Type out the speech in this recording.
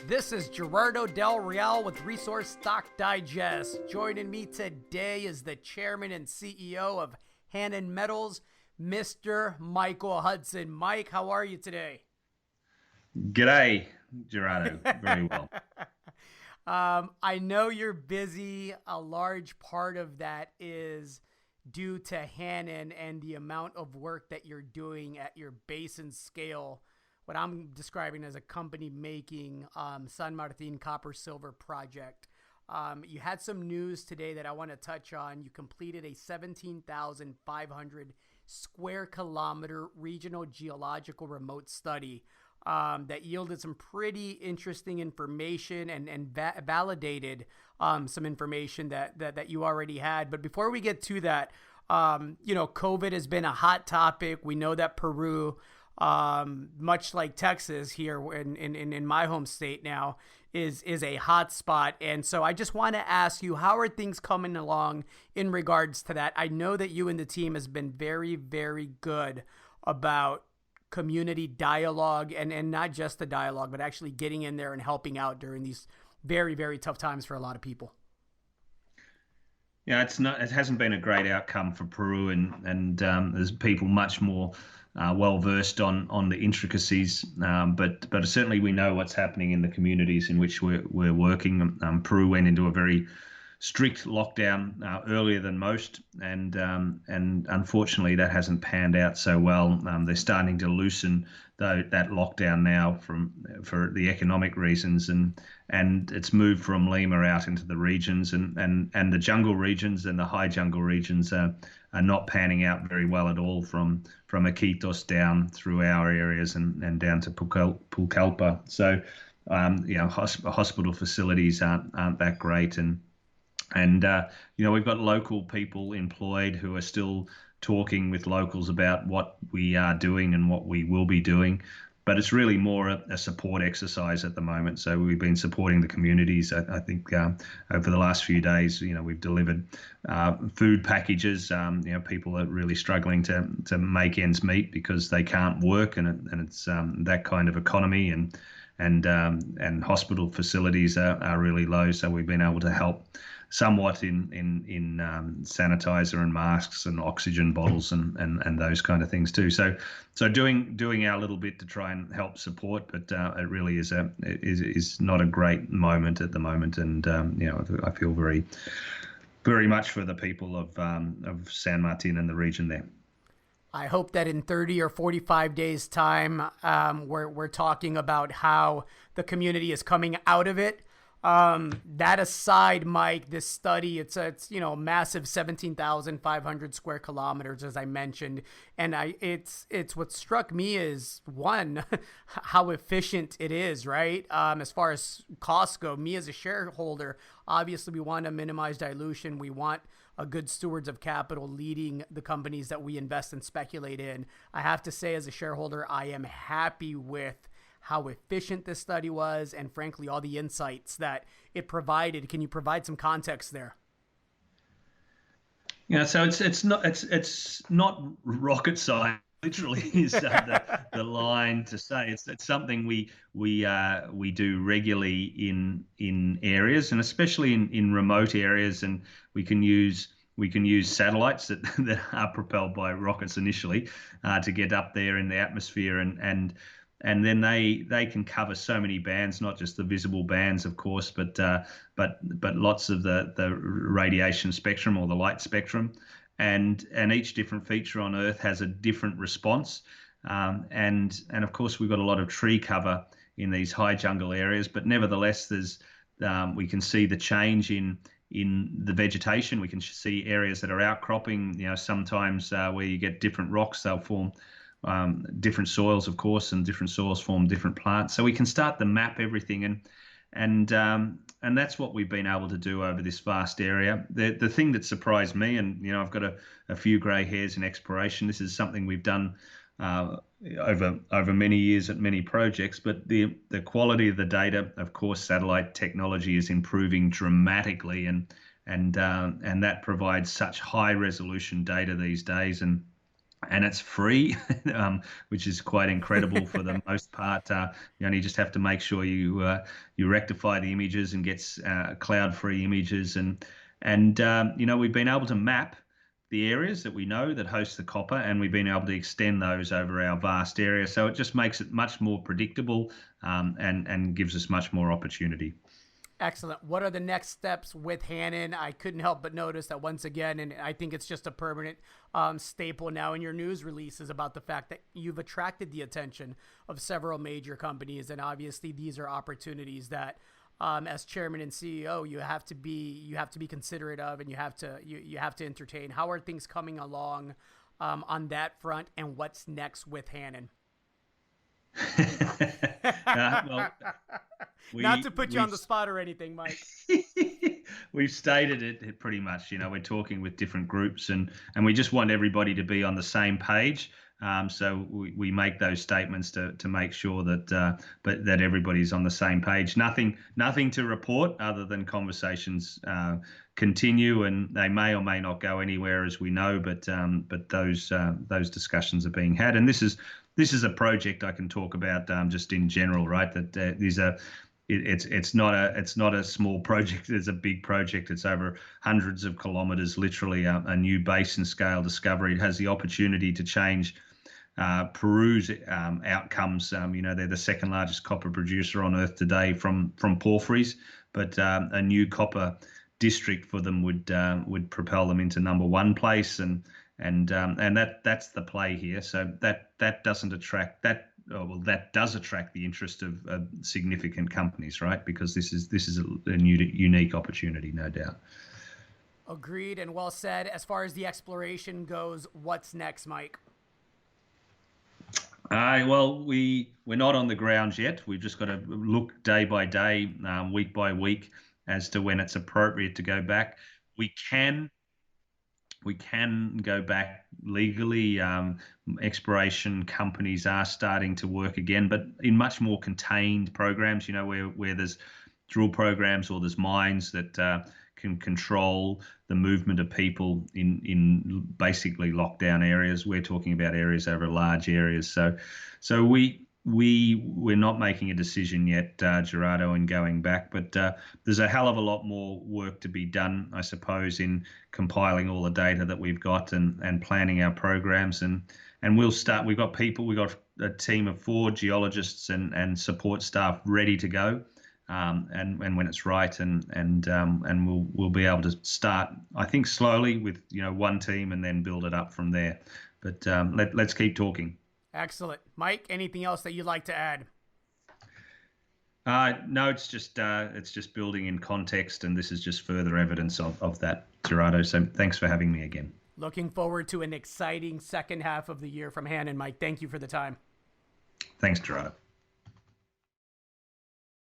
This is Gerardo Del Real with Resource Stock Digest. Joining me today is the chairman and CEO of Hannan Metals, Mr. Michael Hudson. Mike, how are you today? G'day, Gerardo. Very well. I know you're busy. A large part of that is due to Hannan and the amount of work that you're doing at your basin scale, what I'm describing as a company making San Martin copper silver project. You had some news today that I want to touch on. You completed a 17,500 square kilometer regional geological remote study that yielded some pretty interesting information and validated some information that you already had. But before we get to that, COVID has been a hot topic. We know that Peru, much like Texas here in my home state now, is a hot spot. And so I just want to ask you, how are things coming along in regards to that? I know that you and the team has been very, very good about community dialogue and not just the dialogue, but actually getting in there and helping out during these very, very tough times for a lot of people. Yeah, it hasn't been a great outcome for Peru, and there's people much more well versed on the intricacies. But certainly we know what's happening in the communities in which we're working. Peru went into a very strict lockdown earlier than most, and unfortunately that hasn't panned out so well. They're starting to loosen that lockdown now for the economic reasons, and it's moved from Lima out into the regions, and the jungle regions and the high jungle regions are not panning out very well at all from Iquitos down through our areas and down to Pucallpa. So hospital facilities aren't that great, and we've got local people employed who are still talking with locals about what we are doing and what we will be doing. But it's really more a support exercise at the moment. So we've been supporting the communities. I think over the last few days, we've delivered food packages. People are really struggling to make ends meet because they can't work, and it's that kind of economy, and hospital facilities are really low. So we've been able to help somewhat in sanitizer and masks and oxygen bottles and those kind of things too. So doing our little bit to try and help support, but it really is not a great moment at the moment. And I feel very, very much for the people of San Martin and the region there. I hope that in 30 or 45 days time, we're talking about how the community is coming out of it. That aside, Mike, this study, it's massive 17,500 square kilometers, as I mentioned. And it's what struck me is, one, how efficient it is, right? As far as costs go, me as a shareholder, obviously we want to minimize dilution. We want a good stewards of capital leading the companies that we invest and speculate in. I have to say, as a shareholder, I am happy with how efficient this study was, and frankly, all the insights that it provided. Can you provide some context there? Yeah, so it's not rocket science. Literally, is the line to say. It's something we do regularly in areas, and especially in remote areas, and we can use satellites that are propelled by rockets initially to get up there in the atmosphere, and then they can cover so many bands, not just the visible bands, of course, but lots of the radiation spectrum or the light spectrum, and each different feature on Earth has a different response, and of course we've got a lot of tree cover in these high jungle areas, but nevertheless we can see the change in the vegetation. We can see areas that are outcropping. Sometimes where you get different rocks, they'll form different soils, of course, and different soils form different plants. So we can start to map everything, and that's what we've been able to do over this vast area. The thing that surprised me, and I've got a few grey hairs in exploration. This is something we've done over many years at many projects, but the quality of the data, of course, satellite technology is improving dramatically, and that provides such high resolution data these days, and and it's free, which is quite incredible for the most part. You only just have to make sure you rectify the images and gets cloud-free images, and we've been able to map the areas that we know that host the copper, and we've been able to extend those over our vast area. So it just makes it much more predictable, and gives us much more opportunity. Excellent. What are the next steps with Hannan? I couldn't help but notice that once again, and I think it's just a permanent staple now in your news releases about the fact that you've attracted the attention of several major companies, and obviously these are opportunities that, as chairman and CEO, you have to be considerate of, and you have to entertain. How are things coming along on that front, and what's next with Hannan? Well, Not we to put you on we've the spot or anything, Mike. we've stated it pretty much. We're talking with different groups, and we just want everybody to be on the same page. So we make those statements to make sure that everybody's on the same page. Nothing to report other than conversations continue, and they may or may not go anywhere, as we know. But those discussions are being had, and this is a project I can talk about, just in general, right? That these are it's not a small project. It's a big project. It's over hundreds of kilometers, literally a new basin scale discovery. It has the opportunity to change Peru's outcomes. They're the second largest copper producer on Earth today from porphyries, but a new copper district for them would propel them into number one place, and that's the play here. So that doesn't attract that. Oh, well, that does attract the interest of significant companies, right? Because this is a new, unique opportunity, no doubt. Agreed and well said. As far as the exploration goes, what's next, Mike? Well, we're not on the ground yet. We've just got to look day by day, week by week, as to when it's appropriate to go back. We can we can go back legally. Exploration companies are starting to work again, but in much more contained programs. Where there's drill programs or there's mines that can control the movement of people in basically lockdown areas. We're talking about areas over large areas. So we're not making a decision yet, Gerardo, in going back, but there's a hell of a lot more work to be done, I suppose, in compiling all the data that we've got and planning our programs. And we'll start. We've got a team of 4 geologists and support staff ready to go. And when it's right, and we'll be able to start, I think, slowly with one team and then build it up from there. But let's keep talking. Excellent. Mike, anything else that you'd like to add? No, it's just building in context, and this is just further evidence of that, Gerardo. So thanks for having me again. Looking forward to an exciting second half of the year from Hannan, Mike. Thank you for the time. Thanks, Gerardo.